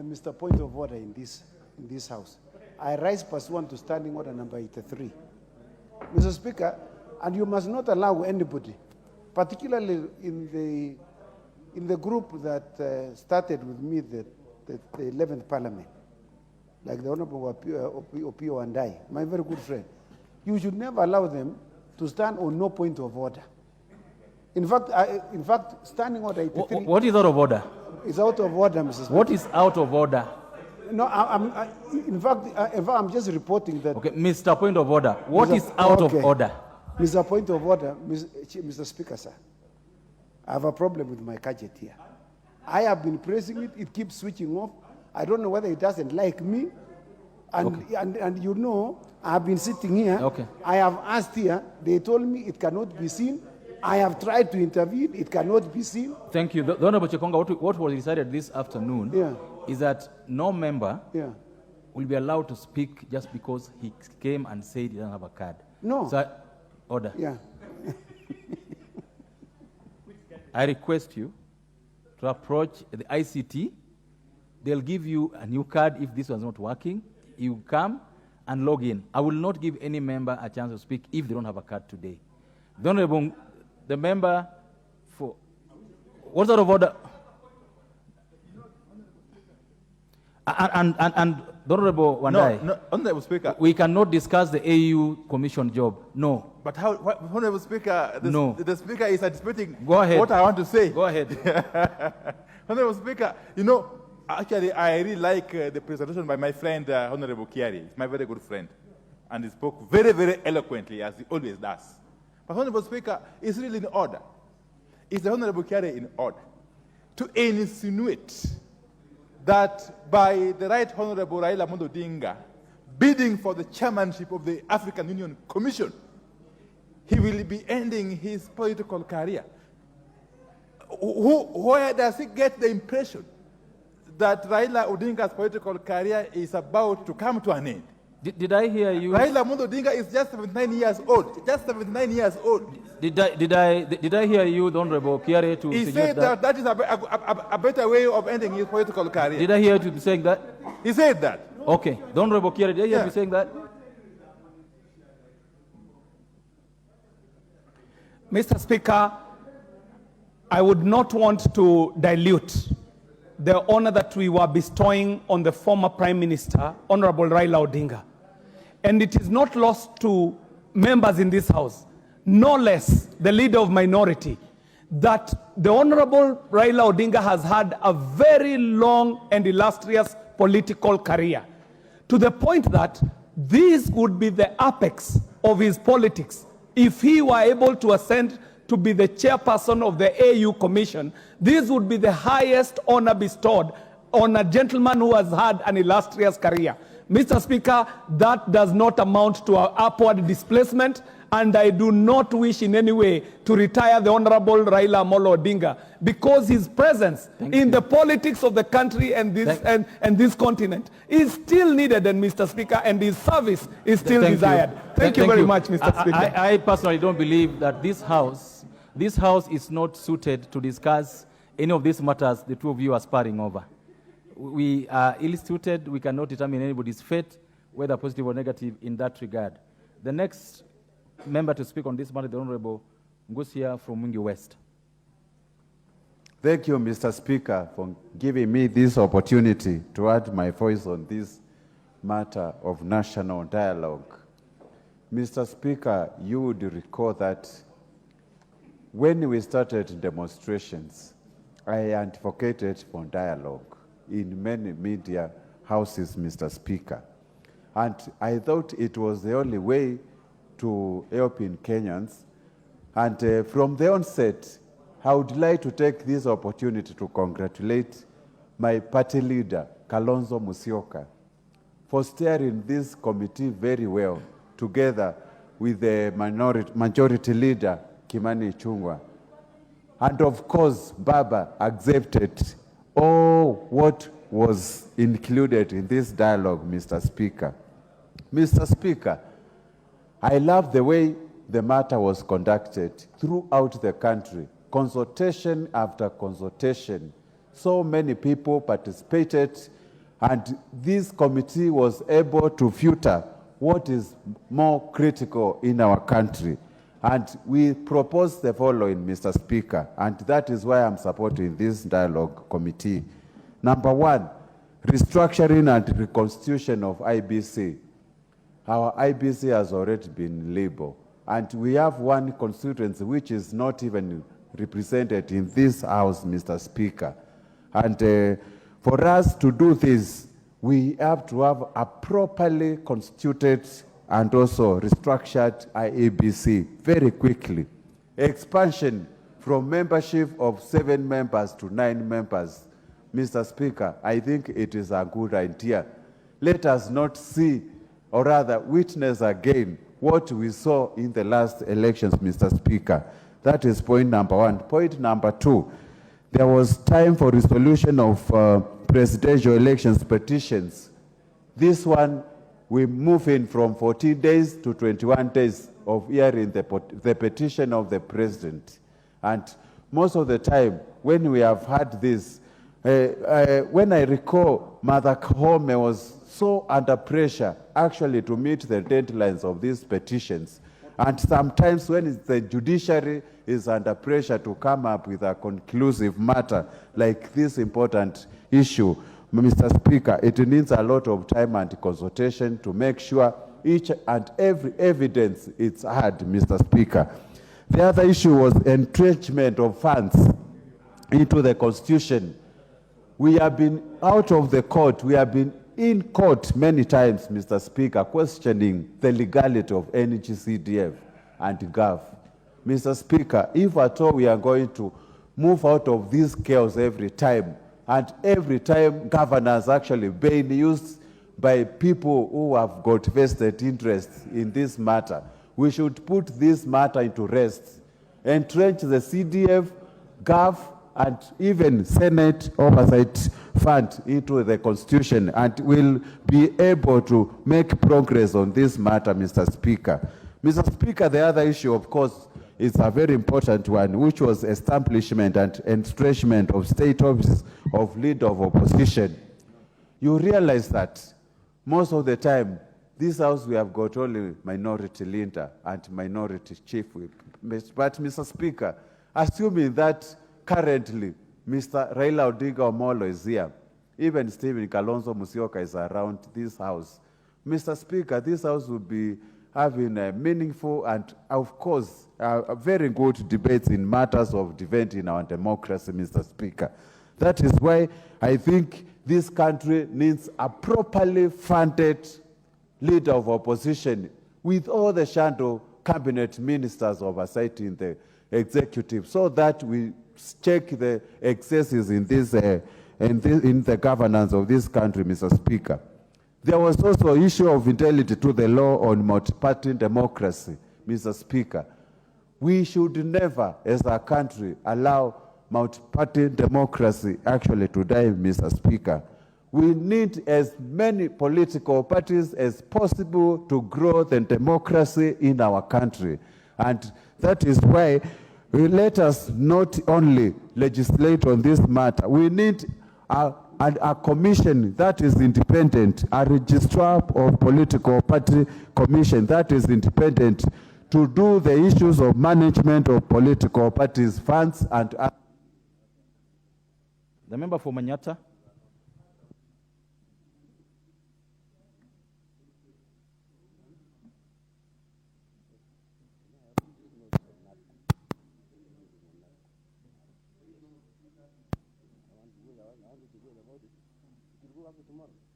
Mr. Point of Order in this House. I rise pursuant to Standing Order number 83. Mr. Speaker, and you must not allow anybody, particularly in the group that started with me the 11th Parliament, like the Honorable Opio and I, my very good friend, you should never allow them to stand on no point of order. In fact, Standing Order 83... What is out of order? It's out of order, Mr. Speaker. What is out of order? No, in fact, I'm just reporting that... Okay, Mr. Point of Order, what is out of order? Mr. Point of Order, Mr. Speaker, sir, I have a problem with my gadget here. I have been pressing it, it keeps switching off. I don't know whether it doesn't like me. And you know, I have been sitting here. Okay. I have asked here, they told me it cannot be seen. I have tried to intervene, it cannot be seen. Thank you. The Honorable Chekonga, what was decided this afternoon is that no member will be allowed to speak just because he came and said he doesn't have a card. No. So, order. Yeah. I request you to approach the ICT. They'll give you a new card if this was not working. You come and log in. I will not give any member a chance to speak if they don't have a card today. The Honorable, the member for... What's out of order? And the Honorable Wandai. No, Honorable Speaker. We cannot discuss the AU Commission job. No. But how, Honorable Speaker, the Speaker is anticipating Go ahead. what I want to say. Go ahead. Honorable Speaker, you know, actually, I really like the presentation by my friend, Honorable Kiari. He's my very good friend. And he spoke very, very eloquently, as he always does. But Honorable Speaker, it's really in order. Is the Honorable Kiari in order to insinuate that by the Right Honorable Raila Amolo Odinga bidding for the chairmanship of the African Union Commission, he will be ending his political career? Where does he get the impression that Raila Odinga's political career is about to come to an end? Did I hear you? Raila Amolo Odinga is just 79 years old. Just 79 years old. Did I hear you, the Honorable Kiari, to He suggest said that is a better way of ending his political career. Did I hear you saying that? He said that. Okay. The Honorable Kiari, did I hear you saying that? Mr. Speaker, I would not want to dilute the honor that we were bestowing on the former Prime Minister, Honorable Raila Odinga. And it is not lost to members in this House, no less the leader of minority, that the Honorable Raila Odinga has had a very long and illustrious political career, to the point that this would be the apex of his politics if he were able to ascend to be the chairperson of the AU Commission. This would be the highest honor bestowed on a gentleman who has had an illustrious career. Mr. Speaker, that does not amount to an upward displacement, and I do not wish in any way to retire the Honorable Raila Amolo Odinga, because his presence in the politics of the country and this continent is still needed, and Mr. Speaker, and his service is still desired. Thank you very much, Mr. Speaker. I personally don't believe that this House is not suited to discuss any of these matters the two of you are sparring over. We are ill-suited. We cannot determine anybody's fate, whether positive or negative, in that regard. The next member to speak on this matter, the Honorable Ngusia from Mwingi West. Thank you, Mr. Speaker, for giving me this opportunity to add my voice on this matter of national dialogue. Mr. Speaker, you would recall that when we started demonstrations, I advocated for dialogue in many media houses, Mr. Speaker. And I thought it was the only way to help in Kenyans. And from the onset, I would like to take this opportunity to congratulate my party leader, Kalonzo Musyoka, for steering this committee very well, together with the majority leader, Kimani Ichung'wah. And of course, Baba accepted all what was included in this dialogue, Mr. Speaker. Mr. Speaker, I love the way the matter was conducted throughout the country, consultation after consultation. So many people participated, And this committee was able to filter what is more critical in our country. And we propose the following, Mr. Speaker, and that is why I'm supporting this dialogue committee. Number one, restructuring and reconstitution of IBC. Our IBC has already been labeled, and we have one constituency which is not even represented in this House, Mr. Speaker. And for us to do this, we have to have a properly constituted and also restructured IEBC very quickly. Expansion from membership of 7 members to 9 members. Mr. Speaker, I think it is a good idea. Let us not see, or rather witness again, what we saw in the last elections, Mr. Speaker. That is point number one. Point number two, there was time for resolution of presidential elections petitions. This one, we move in from 14 days to 21 days of hearing the petition of the president. And most of the time, when we have had this, when I recall, Mother Koome was so under pressure actually to meet the deadlines of these petitions. And sometimes when the judiciary is under pressure to come up with a conclusive matter like this important issue, Mr. Speaker, it needs a lot of time and consultation to make sure each and every evidence is heard, Mr. Speaker. The other issue was entrenchment of funds into the Constitution. We have been out of the court. We have been in court many times, Mr. Speaker, questioning the legality of NGCDF and GAF. Mr. Speaker, if at all we are going to move out of this chaos every time, and every time governors actually being used by people who have got vested interest in this matter, we should put this matter into rest, entrench the CDF, GAF, and even Senate Oversight Fund into the Constitution, and will be able to make progress on this matter, Mr. Speaker. Mr. Speaker, the other issue, of course, is a very important one, which was establishment and entrenchment of state offices of leader of opposition. You realize that most of the time, this House, we have got only minority leader and minority chief whip. But, Mr. Speaker, assuming that currently Mr. Raila Odinga Omolo is here, even Stephen Kalonzo Musyoka is around this House, Mr. Speaker, this House will be having a meaningful and, of course, a very good debates in matters of defending our democracy, Mr. Speaker. That is why I think this country needs a properly funded leader of opposition with all the shadow cabinet ministers oversight in the executive, so that we check the excesses in this in the governance of this country, Mr. Speaker. There was also an issue of fidelity to the law on multi-party democracy, Mr. Speaker. We should never, as a country, allow multi-party democracy actually to die, Mr. Speaker. We need as many political parties as possible to grow the democracy in our country. And that is why we let us not only legislate on this matter, we need a commission that is independent, a registrar of political party commission that is independent to do the issues of management of political parties, funds, and... The member for Manyata. tomorrow.